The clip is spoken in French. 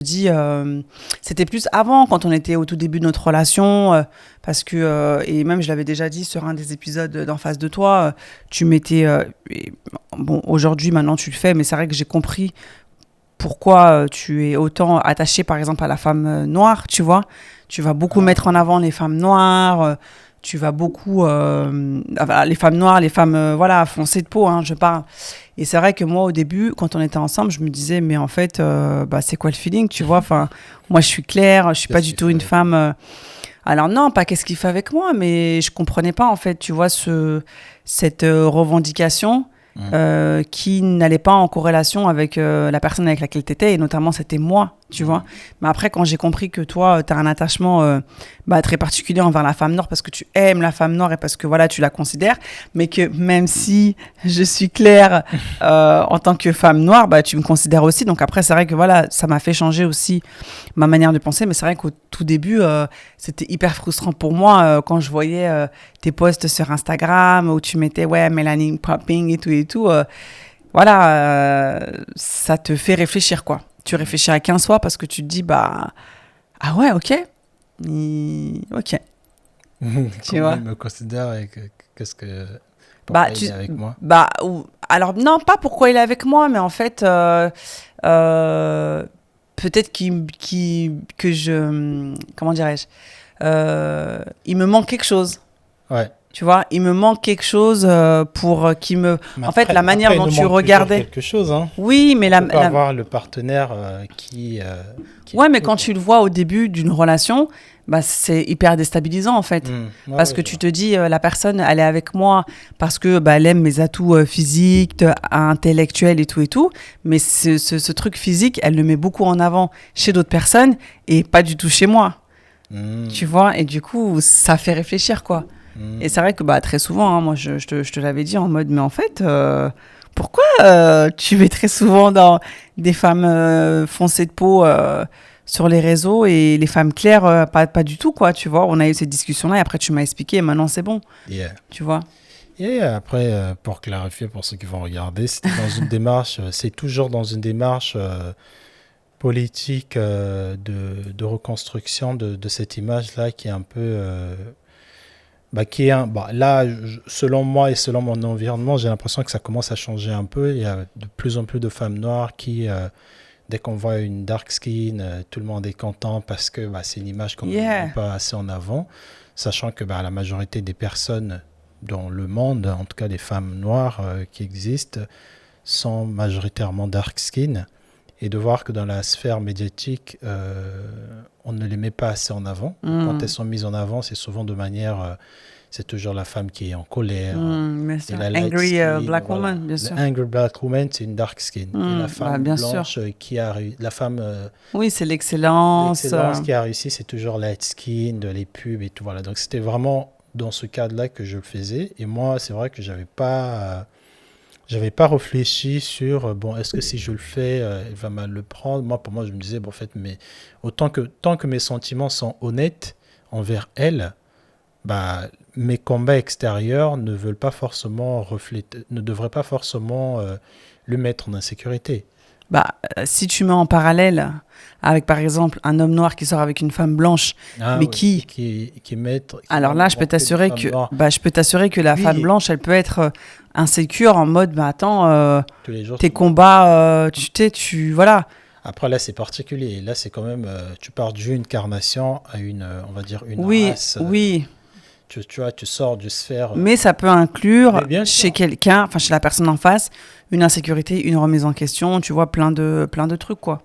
Dis, c'était plus avant, quand on était au tout début de notre relation, parce que, et même je l'avais déjà dit sur un des épisodes d'En face de toi, tu m'étais, bon, aujourd'hui, maintenant tu le fais, mais c'est vrai que j'ai compris pourquoi tu es autant attaché, par exemple, à la femme noire, tu vois. Tu vas beaucoup mettre en avant les femmes noires, tu vas beaucoup, les femmes noires, les femmes, voilà, foncées de peau, hein, je parle. Et c'est vrai que moi, au début, quand on était ensemble, je me disais, mais en fait, c'est quoi le feeling, tu vois? Enfin, moi, je suis claire, je suis pas du tout une femme. Alors non, pas qu'est-ce qu'il fait avec moi, mais je comprenais pas, en fait, tu vois, cette revendication qui n'allait pas en corrélation avec la personne avec laquelle tu étais, et notamment, c'était moi, tu vois. Mais après, quand j'ai compris que toi, tu as un attachement très particulier envers la femme noire, parce que tu aimes la femme noire et parce que, voilà, tu la considères, mais que même si je suis claire en tant que femme noire, tu me considères aussi. Donc après, c'est vrai que, voilà, ça m'a fait changer aussi ma manière de penser, mais c'est vrai qu'au tout début, c'était hyper frustrant pour moi quand je voyais tes posts sur Instagram où tu mettais, ouais, Melanin Popping et tout. Ça te fait réfléchir, quoi. Tu réfléchis à 15 fois parce que tu te dis, ah ouais, ok. Ok. Tu vois? Il me considère et qu'est-ce que... Pourquoi il est avec moi? Alors, non, pas pourquoi il est avec moi, mais en fait, peut-être que je... Comment dirais-je? Il me manque quelque chose. Ouais. Tu vois, il me manque quelque chose pour qui me... Mais en fait, la manière dont tu regardais... quelque chose, hein. Oui, mais on peut pas avoir le partenaire qui ouais, mais quand tu le vois au début d'une relation, c'est hyper déstabilisant, en fait. Parce que tu te dis, la personne, elle est avec moi parce que elle aime mes atouts physiques, intellectuels et tout. Mais ce truc physique, elle le met beaucoup en avant chez d'autres personnes et pas du tout chez moi. Tu vois? Et du coup, ça fait réfléchir, quoi. Et c'est vrai que très souvent, hein, moi je te l'avais dit en mode, mais en fait, pourquoi tu vas très souvent dans des femmes foncées de peau sur les réseaux et les femmes claires, pas du tout, quoi, tu vois. On a eu cette discussion-là et après tu m'as expliqué et maintenant c'est bon, tu vois. Et après, pour clarifier pour ceux qui vont regarder, c'est toujours dans une démarche politique de reconstruction de cette image-là qui est un peu... là, selon moi et selon mon environnement, j'ai l'impression que ça commence à changer un peu. Il y a de plus en plus de femmes noires qui, dès qu'on voit une dark skin, tout le monde est content parce que c'est une image qu'on ne met pas assez en avant, sachant que la majorité des personnes dans le monde, en tout cas les femmes noires qui existent, sont majoritairement dark skin. Et de voir que dans la sphère médiatique, on ne les met pas assez en avant. Quand elles sont mises en avant, c'est souvent de manière... c'est toujours la femme qui est en colère. Et la angry black woman, bien sûr. Angry black woman, c'est une dark skin. Et la femme blanche qui a... La femme... oui, c'est l'excellence. L'excellence qui a réussi, c'est toujours light skin, les pubs et tout. Voilà. Donc c'était vraiment dans ce cadre-là que je le faisais. Et moi, c'est vrai que j'avais pas réfléchi sur est-ce que si je le fais, elle va mal le prendre. Moi, pour moi, je me disais en fait, mais tant que mes sentiments sont honnêtes envers elle, mes combats extérieurs ne veulent pas forcément ne devraient pas forcément le mettre en insécurité. Si tu mets en parallèle avec, par exemple, un homme noir qui sort avec une femme blanche, alors là, je peux t'assurer que la femme blanche, elle peut être insécure en mode, attends, tes combats, voilà. Après, là, c'est particulier. Là, c'est quand même, tu pars d'une carnation à une, on va dire, une race. Oui. Tu vois, tu sors du sphère... Mais ça peut inclure chez quelqu'un, chez la personne en face, une insécurité, une remise en question, tu vois, plein de trucs, quoi.